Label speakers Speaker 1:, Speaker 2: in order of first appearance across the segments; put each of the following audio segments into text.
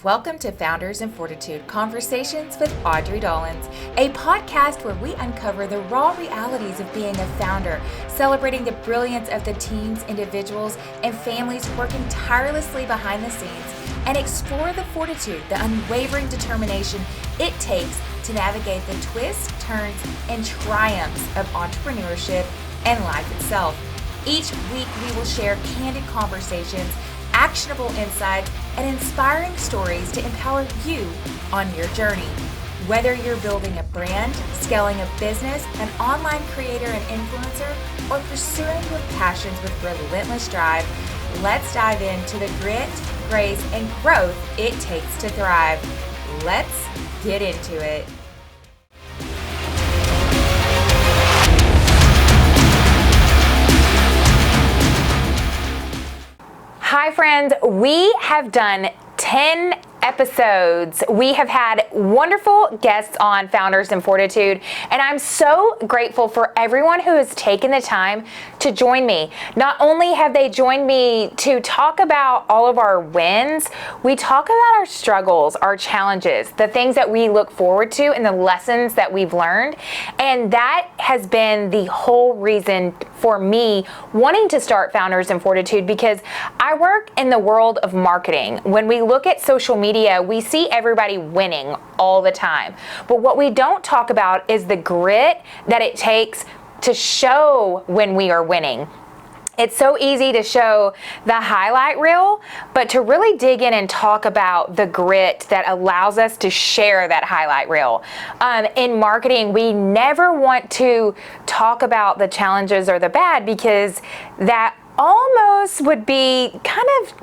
Speaker 1: Welcome to Founders and Fortitude Conversations with Audrey Dollins, a podcast where we uncover the raw realities of being a founder, celebrating the brilliance of the teams, individuals, and families working tirelessly behind the scenes, and explore the fortitude, the unwavering determination it takes to navigate the twists, turns, and triumphs of entrepreneurship and life itself. Each week, we will share candid conversations, actionable insights, and inspiring stories to empower you on your journey. Whether you're building a brand, scaling a business, an online creator and influencer, or pursuing your passions with relentless drive, let's dive into the grit, grace, and growth it takes to thrive. Let's get into it. Hi friends, we have done 10 episodes. We have had wonderful guests on Founders and Fortitude, and I'm so grateful for everyone who has taken the time to join me. Not only have they joined me to talk about all of our wins, we talk about our struggles, our challenges, the things that we look forward to, and the lessons that we've learned. And that has been the whole reason for me wanting to start Founders and Fortitude, because I work in the world of marketing. When we look at social media, we see everybody winning all the time. But what we don't talk about is the grit that it takes to show when we are winning. It's so easy to show the highlight reel, but to really dig in and talk about the grit that allows us to share that highlight reel. In marketing, we never want to talk about the challenges or the bad, because that almost would be kind of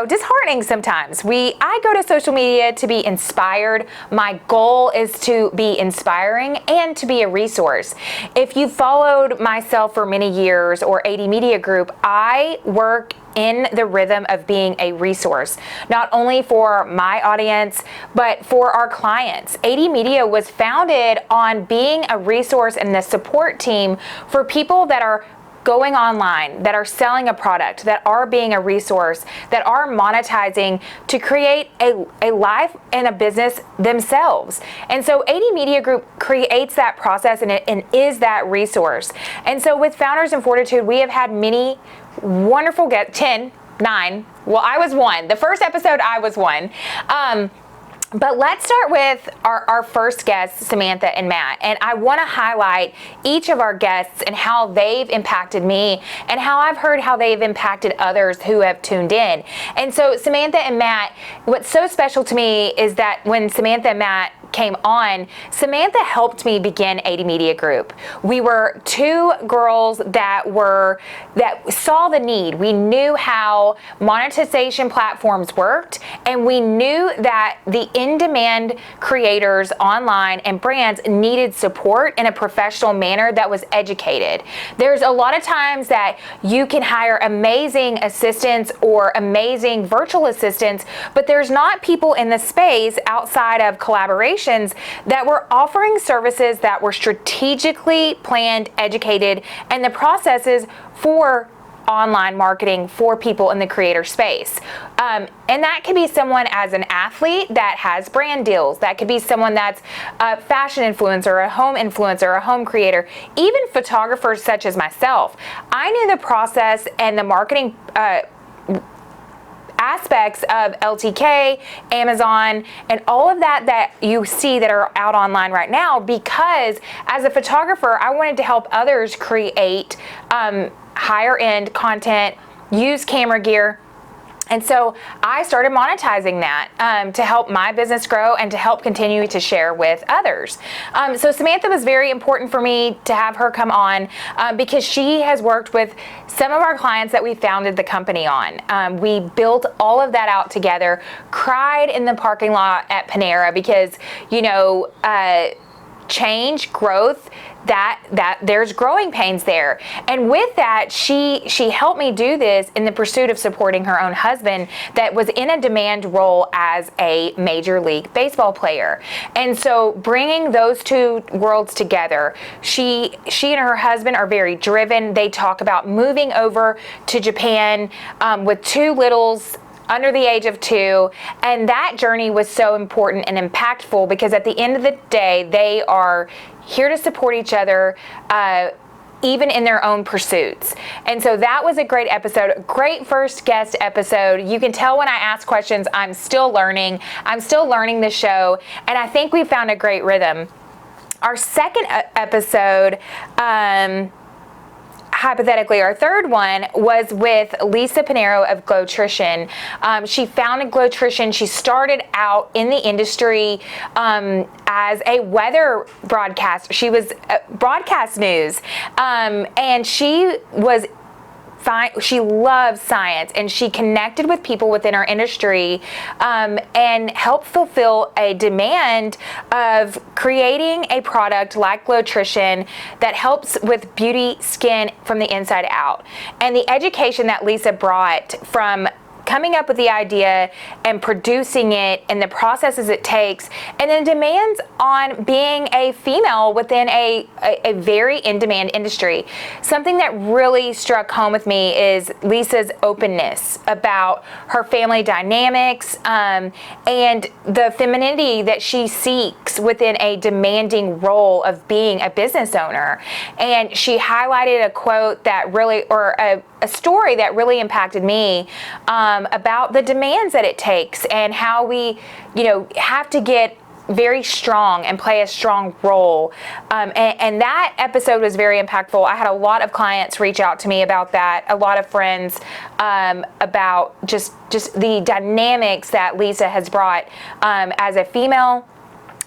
Speaker 1: disheartening sometimes. I go to social media to be inspired. My goal is to be inspiring and to be a resource. If you followed myself for many years, or AD Media Group, I work in the rhythm of being a resource, not only for my audience, but for our clients. AD Media was founded on being a resource and the support team for people that are going online, that are selling a product, that are being a resource, that are monetizing to create a life and a business themselves. And so AD Media Group creates that process and is that resource. And so with Founders and Fortitude, we have had many wonderful guests, 9. Well, I was one. The first episode, I was one. But let's start with our first guests, Samantha and Matt. And I want to highlight each of our guests and how they've impacted me, and how I've heard how they've impacted others who have tuned in. And so Samantha and Matt, what's so special to me is that when Samantha and Matt came on, Samantha helped me begin AD Media Group. We were two girls that saw the need. We knew how monetization platforms worked, and we knew that the in-demand creators online and brands needed support in a professional manner that was educated. There's a lot of times that you can hire amazing assistants or amazing virtual assistants, but there's not people in the space outside of collaborations that were offering services that were strategically planned, educated, and the processes for online marketing for people in the creator space. And that could be someone as an athlete that has brand deals. That could be someone that's a fashion influencer, a home influencer, a home creator, even photographers such as myself. I knew the process and the marketing aspects of LTK, Amazon, and all of that you see that are out online right now, because as a photographer, I wanted to help others create higher end content, use camera gear. And so I started monetizing that to help my business grow and to help continue to share with others. So Samantha was very important for me to have her come on because she has worked with some of our clients that we founded the company on. We built all of that out together, cried in the parking lot at Panera because, change, growth, that there's growing pains there. And with that, she helped me do this in the pursuit of supporting her own husband that was in a demand role as a Major League Baseball player. And so bringing those two worlds together, she and her husband are very driven. They talk about moving over to Japan with two littles under the age of 2. And that journey was so important and impactful because at the end of the day, they are here to support each other, even in their own pursuits. And so that was a great episode, great first guest episode. You can tell when I ask questions, I'm still learning the show, and I think we found a great rhythm. Our second episode, hypothetically, our third one was with Lisa Pinero of Glowtrition. She founded Glowtrition. She started out in the industry as a weather broadcaster. She was broadcast news, and she was she loves science, and she connected with people within our industry and helped fulfill a demand of creating a product like Glowtrition that helps with beauty, skin from the inside out. And the education that Lisa brought from coming up with the idea and producing it and the processes it takes, and then demands on being a female within a very in-demand industry. Something that really struck home with me is Lisa's openness about her family dynamics and the femininity that she seeks within a demanding role of being a business owner. And she highlighted a quote that really, or a story that really impacted me about the demands that it takes and how we, have to get very strong and play a strong role. And that episode was very impactful. I had a lot of clients reach out to me about that, a lot of friends about just the dynamics that Lisa has brought as a female,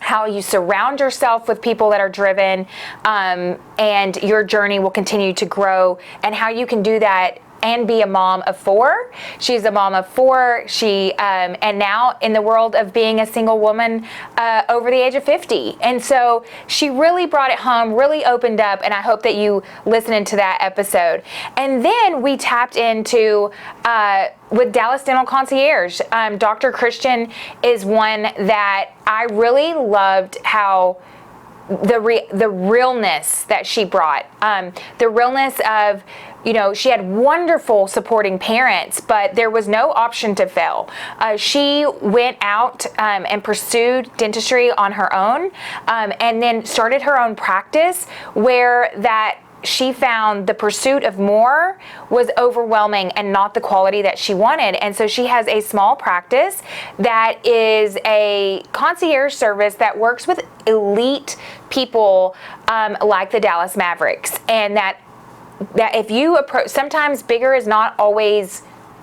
Speaker 1: how you surround yourself with people that are driven, and your journey will continue to grow, and how you can do that and be a mom of 4. She's a mom of 4. She and now in the world of being a single woman over the age of 50. And so she really brought it home, really opened up, and I hope that you listened to that episode. And then we tapped into with Dallas Dental Concierge. Dr. Christian is one that I really loved, how the realness that she brought, the realness of, she had wonderful supporting parents, but there was no option to fail. She went out and pursued dentistry on her own, and then started her own practice where that she found the pursuit of more was overwhelming and not the quality that she wanted. And so she has a small practice that is a concierge service that works with elite people like the Dallas Mavericks. And that if you approach, sometimes bigger is not always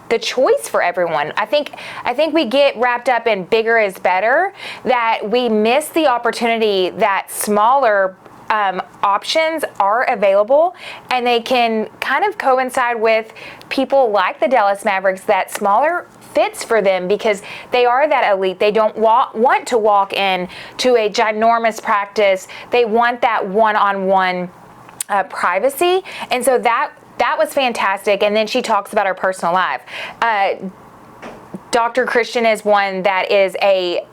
Speaker 1: the choice for everyone. I think we get wrapped up in bigger is better, that we miss the opportunity that smaller options are available, and they can kind of coincide with people like the Dallas Mavericks, that smaller fits for them because they are that elite. They don't want to walk in to a ginormous practice. They want that one-on-one privacy. And so that was fantastic. And then she talks about her personal life. Dr. Christian is one that is a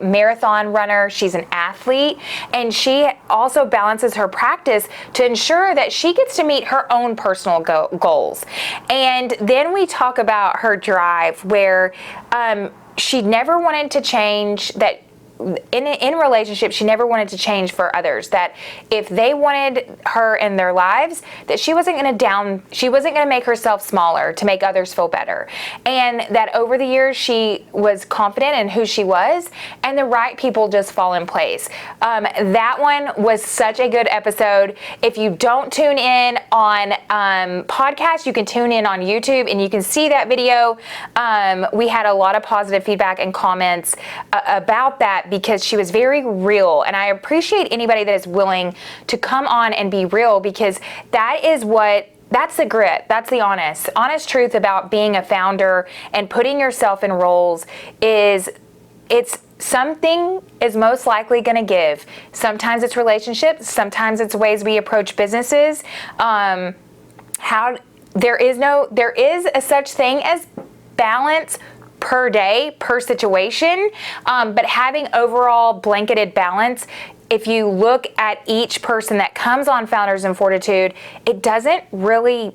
Speaker 1: marathon runner. She's an athlete, and she also balances her practice to ensure that she gets to meet her own personal goals. And then we talk about her drive, where she never wanted to change, that in relationship, she never wanted to change for others, that if they wanted her in their lives, that she wasn't going to make herself smaller to make others feel better. And that over the years, she was confident in who she was, and the right people just fall in place. That one was such a good episode. If you don't tune in on podcast, you can tune in on YouTube and you can see that video. We had a lot of positive feedback and comments about that, because she was very real, and I appreciate anybody that is willing to come on and be real, because that's the grit, that's the honest truth about being a founder and putting yourself in roles. It's something is most likely going to give. Sometimes it's relationships, sometimes it's ways we approach businesses. There is a such thing as balance per day, per situation, but having overall blanketed balance, if you look at each person that comes on Founders in Fortitude, it doesn't really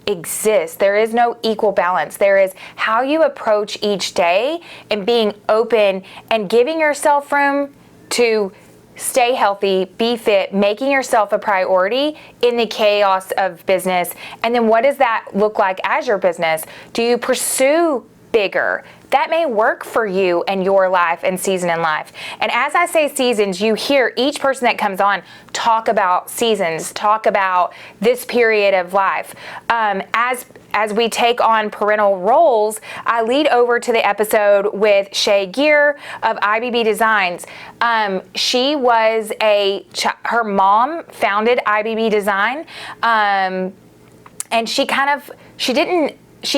Speaker 1: exist. There is no equal balance. There is how you approach each day and being open and giving yourself room to stay healthy, be fit, making yourself a priority in the chaos of business. And then what does that look like as your business? Do you pursue bigger? That may work for you and your life and season in life. And as I say seasons, you hear each person that comes on talk about seasons, talk about this period of life. As we take on parental roles, I lead over to the episode with Shay Gear of IBB Designs. She was her mom founded IBB Design, and she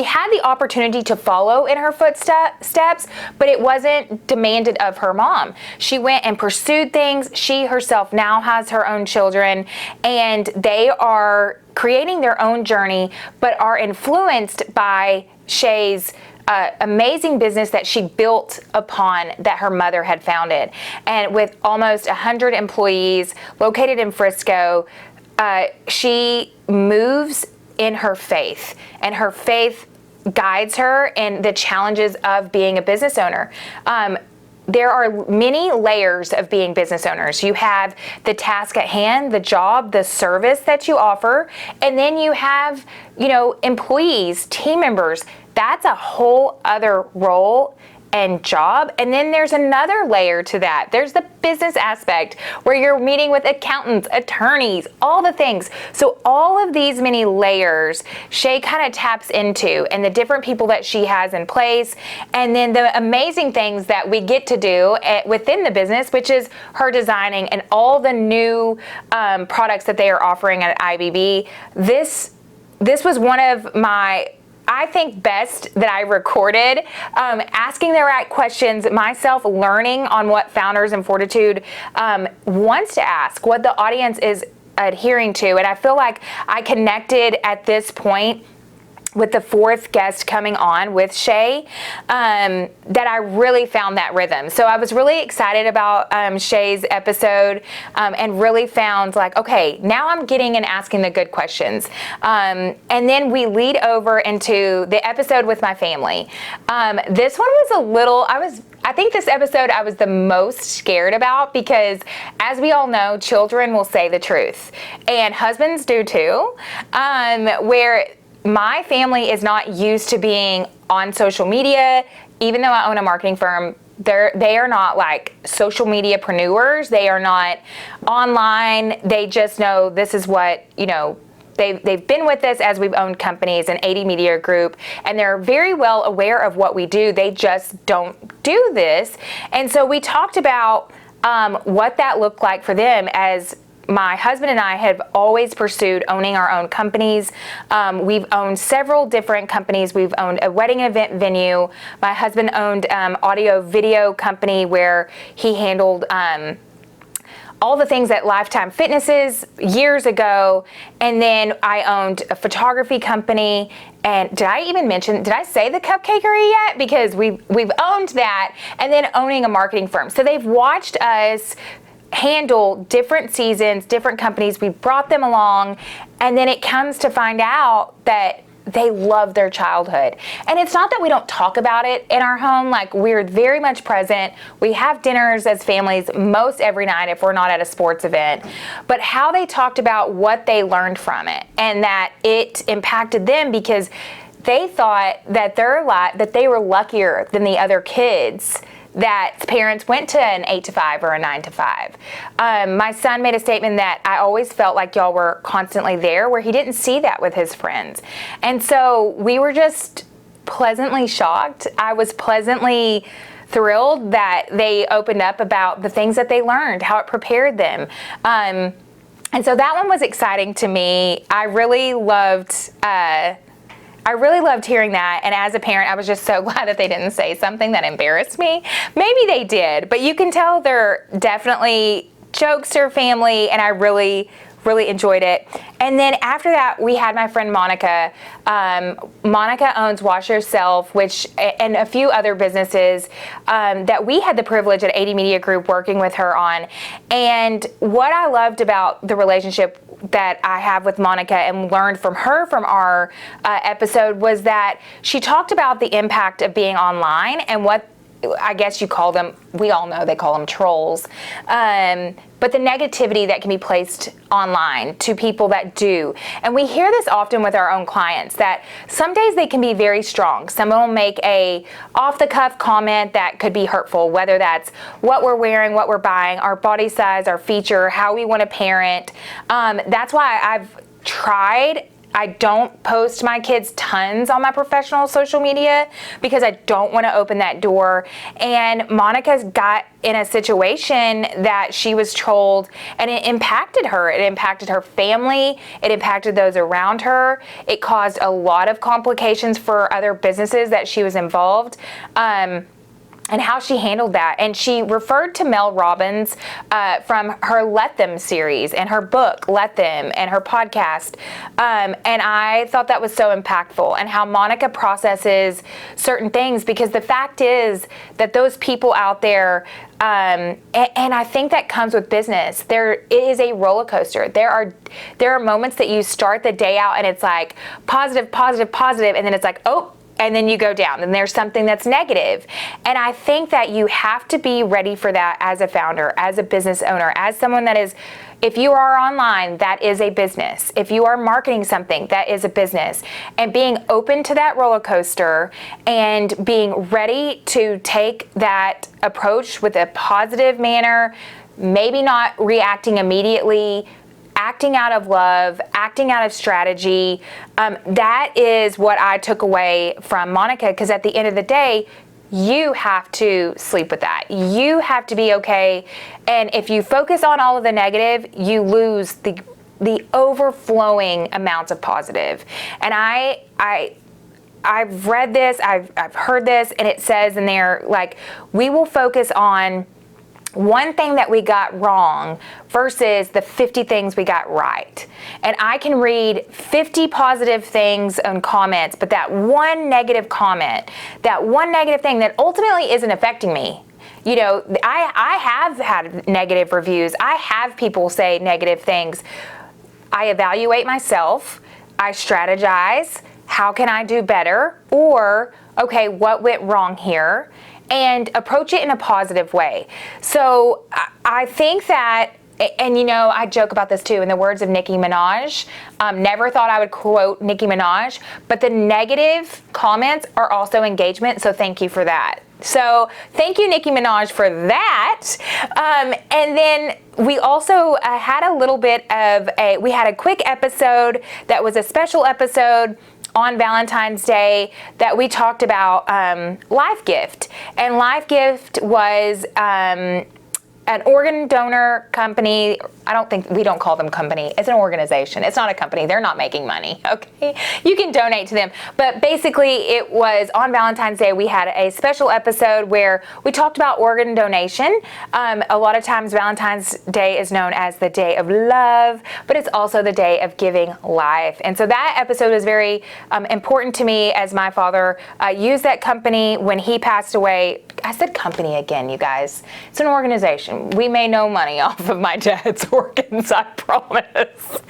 Speaker 1: had the opportunity to follow in her footsteps, but it wasn't demanded of her mom. She went and pursued things. She herself now has her own children, and they are creating their own journey, but are influenced by Shay's amazing business that she built upon that her mother had founded. And with almost 100 employees located in Frisco, she moves in her faith, and her faith guides her in the challenges of being a business owner. There are many layers of being business owners. You have the task at hand, the job, the service that you offer, and then you have, employees, team members. That's a whole other role and job. And then there's another layer to that. There's the business aspect where you're meeting with accountants, attorneys, all the things. So all of these many layers Shay kind of taps into, and the different people that she has in place, and then the amazing things that we get to do within the business, which is her designing and all the new products that they are offering at IBB. This was one of my, I think, best that I recorded, asking the right questions, myself learning on what Founders in Fortitude wants to ask, what the audience is adhering to. And I feel like I connected at this point with the fourth guest coming on with Shay, that I really found that rhythm. So I was really excited about Shay's episode, and really found like, okay, now I'm getting and asking the good questions. And then we lead over into the episode with my family. This one was I think this episode I was the most scared about, because as we all know, children will say the truth, and husbands do too, where my family is not used to being on social media. Even though I own a marketing firm, they are not like social mediapreneurs. They are not online. They just know this is what, they've been with us as we've owned companies and 80 Media Group, and they're very well aware of what we do. They just don't do this. And so we talked about what that looked like for them, as my husband and I have always pursued owning our own companies. We've owned several different companies. We've owned a wedding event venue. My husband owned audio video company where he handled all the things at Lifetime Fitnesses years ago. And then I owned a photography company. And did I say the Cupcakery yet? Because we've owned that, and then owning a marketing firm. So they've watched us handle different seasons, different companies. We brought them along, and then it comes to find out that they love their childhood. And it's not that we don't talk about it in our home. Like, we're very much present. We have dinners as families most every night if we're not at a sports event. But how they talked about what they learned from it, and that it impacted them because they thought that that they were luckier than the other kids that parents went to an 8 to 5 or a 9 to 5. My son made a statement that I always felt like y'all were constantly there, where he didn't see that with his friends. And so we were just pleasantly shocked. I was pleasantly thrilled that they opened up about the things that they learned, how it prepared them. And so that one was exciting to me. I really loved hearing that, and as a parent, I was just so glad that they didn't say something that embarrassed me. Maybe they did, but you can tell they're definitely jokester family, and I really really enjoyed it. And then after that, we had my friend Monica. Monica owns Wash Yourself, and a few other businesses that we had the privilege at 80 Media Group working with her on. And what I loved about the relationship that I have with Monica and learned from her from our episode was that she talked about the impact of being online and what I guess you call them, we all know they call them trolls, but the negativity that can be placed online to people that do. And we hear this often with our own clients, that some days they can be very strong. Someone will make a off-the-cuff comment that could be hurtful, whether that's what we're wearing, what we're buying, our body size, our feature, how we want to parent. That's why I've tried. I don't post my kids tons on my professional social media because I don't want to open that door. And Monica's got in a situation that she was trolled, and it impacted her. It impacted her family. It impacted those around her. It caused a lot of complications for other businesses that she was involved. And how she handled that. And she referred to Mel Robbins from her Let Them series and her book, Let Them, and her podcast. And I thought that was so impactful, and how Monica processes certain things, because the fact is that those people out there, and I think that comes with business, there is a roller coaster. There are moments that you start the day out and it's like positive, positive, positive, and then it's like, oh, and then you go down, and there's something that's negative. And I think that you have to be ready for that as a founder, as a business owner, as someone that is, if you are online, that is a business. If you are marketing something, that is a business. And being open to that roller coaster and being ready to take that approach with a positive manner, maybe not reacting immediately, acting out of love, acting out of strategy. That is what I took away from Monica, because at the end of the day, you have to sleep with that. You have to be okay. And if you focus on all of the negative, you lose the overflowing amounts of positive. And I've read this, I've heard this, and it says in there, like, we will focus on one thing that we got wrong versus the 50 things we got right. And I can read 50 positive things and comments, but that one negative comment, that one negative thing that ultimately isn't affecting me. You know, I have had negative reviews. I have people say negative things. I evaluate myself. I strategize. How can I do better? Or, okay, what went wrong here? And approach it in a positive way. So I think that, and you know, I joke about this too, in the words of Nicki Minaj, never thought I would quote Nicki Minaj, but the negative comments are also engagement, so thank you for that. So thank you, Nicki Minaj, for that. And then we also had a little bit of we had a quick episode that was a special episode on Valentine's Day that we talked about Life Gift. And Life Gift was an organ donor company. We don't call them company. It's an organization. It's not a company. They're not making money, okay? You can donate to them. But basically, it was on Valentine's Day, we had a special episode where we talked about organ donation. A lot of times, Valentine's Day is known as the day of love, but it's also the day of giving life. And so that episode is very important to me, as my father used that company when he passed away. I said company again, you guys. It's an organization. We made no money off of my dad's organs, I promise.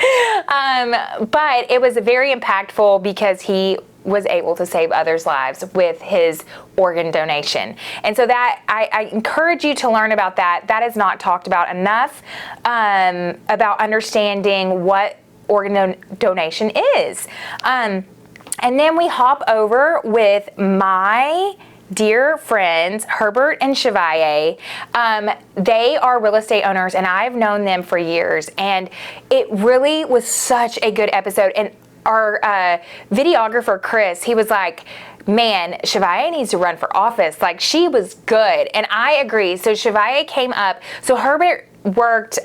Speaker 1: But it was very impactful because he was able to save others' lives with his organ donation. And so that, I encourage you to learn about that. That is not talked about enough, about understanding what organ donation is. And then we hop over with my dear friends, Herbert and Chevalier. They are real estate owners, and I've known them for years, and it really was such a good episode. And our videographer, Chris, he was like, man, Chevalier needs to run for office. Like, she was good. And I agree. So Chevalier came up. So Herbert worked,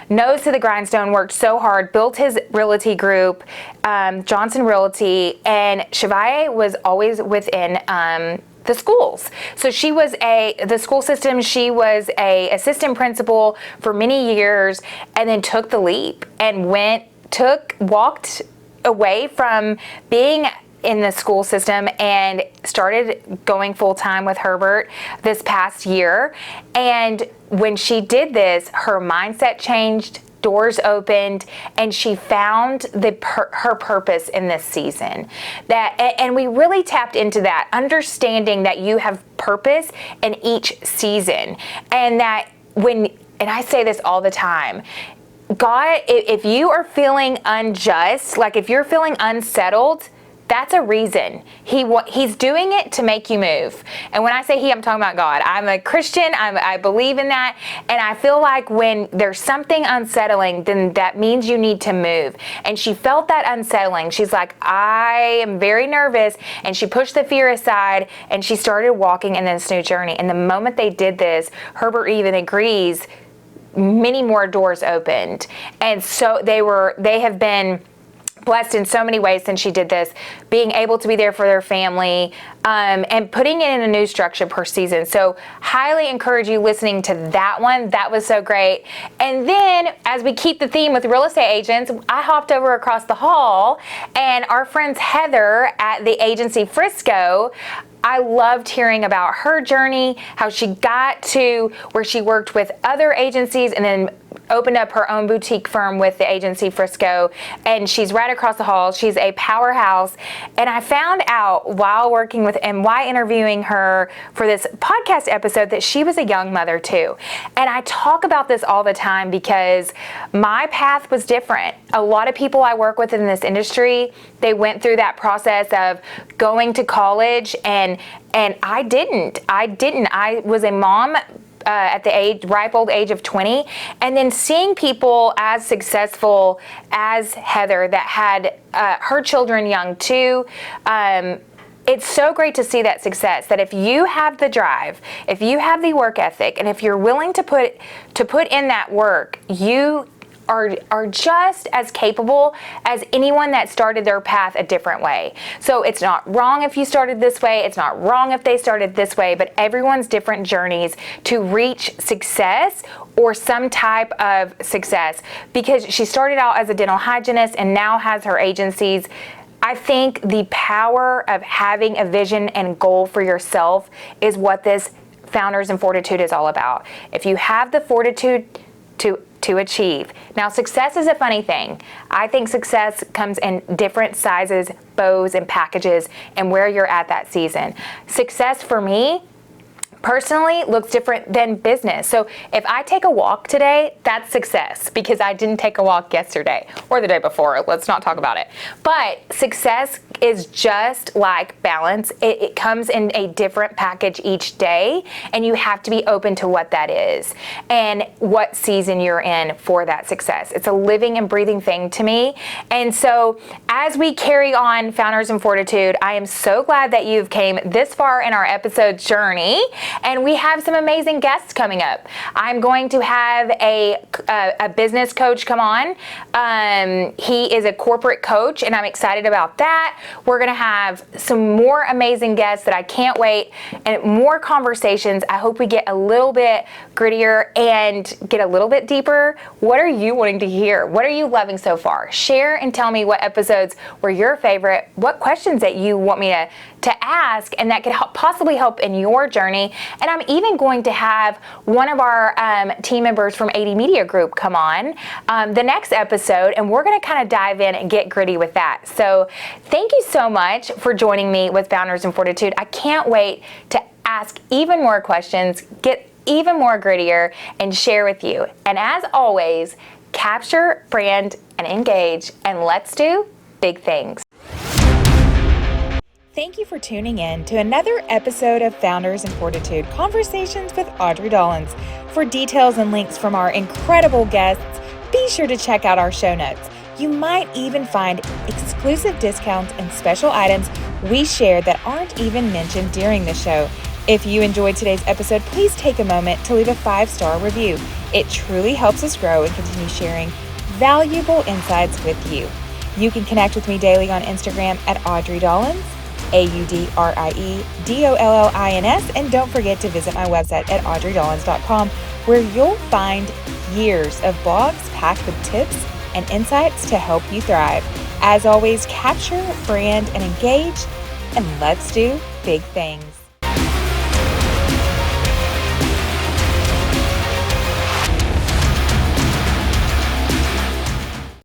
Speaker 1: nose to the grindstone, worked so hard, built his realty group, Johnson Realty, and Shivaya was always within the schools. So she was the school system, she was a assistant principal for many years, and then took the leap and walked away from being in the school system and started going full-time with Herbert this past year. And when she did this, her mindset changed, doors opened, and she found her purpose in this season. And we really tapped into that, understanding that you have purpose in each season. And that and I say this all the time, God, if you are feeling unjust, like if you're feeling unsettled, that's a reason. He's doing it to make you move. And when I say he, I'm talking about God. I'm a Christian. I believe in that. And I feel like when there's something unsettling, then that means you need to move. And she felt that unsettling. She's like, I am very nervous. And she pushed the fear aside and she started walking in this new journey. And the moment they did this, Herbert even agrees, many more doors opened. And so they have been blessed in so many ways since she did this, being able to be there for their family, and putting it in a new structure per season. So highly encourage you listening to that one. That was so great. And then as we keep the theme with real estate agents, I hopped over across the hall, and our friends Heather at the agency Frisco, I loved hearing about her journey, how she got to where she worked with other agencies and then opened up her own boutique firm with the agency Frisco, and she's right across the hall. She's a powerhouse. And I found out while working with and while interviewing her for this podcast episode that she was a young mother too. And I talk about this all the time because my path was different. A lot of people I work with in this industry, they went through that process of going to college, and I didn't. I was a mom at the ripe old age of 20, and then seeing people as successful as Heather that had her children young too. It's so great to see that success, that if you have the drive, if you have the work ethic, and if you're willing to put in that work, you are just as capable as anyone that started their path a different way. So it's not wrong if you started this way, it's not wrong if they started this way, but everyone's different journeys to reach success or some type of success. Because she started out as a dental hygienist and now has her agencies. I think the power of having a vision and goal for yourself is what this Founders and Fortitude is all about. If you have the fortitude to achieve. Now, success is a funny thing. I think success comes in different sizes, bows, and packages, and where you're at that season. Success for me personally looks different than business. So if I take a walk today, that's success because I didn't take a walk yesterday or the day before. Let's not talk about it. But success is just like balance. It comes in a different package each day, and you have to be open to what that is and what season you're in for that success. It's a living and breathing thing to me. And so as we carry on Founders and Fortitude, I am so glad that you've came this far in our episode journey. And we have some amazing guests coming up. I'm going to have a business coach come on. He is a corporate coach, and I'm excited about that. We're going to have some more amazing guests that I can't wait, and more conversations. I hope we get a little bit grittier and get a little bit deeper. What are you wanting to hear? What are you loving so far? Share and tell me what episodes were your favorite, what questions that you want me to ask, and that could possibly help in your journey. And I'm even going to have one of our team members from 80 Media Group come on the next episode, and we're going to kind of dive in and get gritty with that. So thank you so much for joining me with Founders and Fortitude. I can't wait to ask even more questions, get even more grittier, and share with you. And as always, capture, brand, and engage, and let's do big things. Thank you for tuning in to another episode of Founders and Fortitude, Conversations with Audrey Dollins. For details and links from our incredible guests, be sure to check out our show notes. You might even find exclusive discounts and special items we share that aren't even mentioned during the show.
Speaker 2: If you enjoyed today's episode, please take a moment to leave a 5-star review. It truly helps us grow and continue sharing valuable insights with you. You can connect with me daily on Instagram at Audrey Dollins, AudrieDollins, and don't forget to visit my website at audreydollins.com, where you'll find years of blogs packed with tips and insights to help you thrive. As always, capture, brand, and engage, and let's do big things.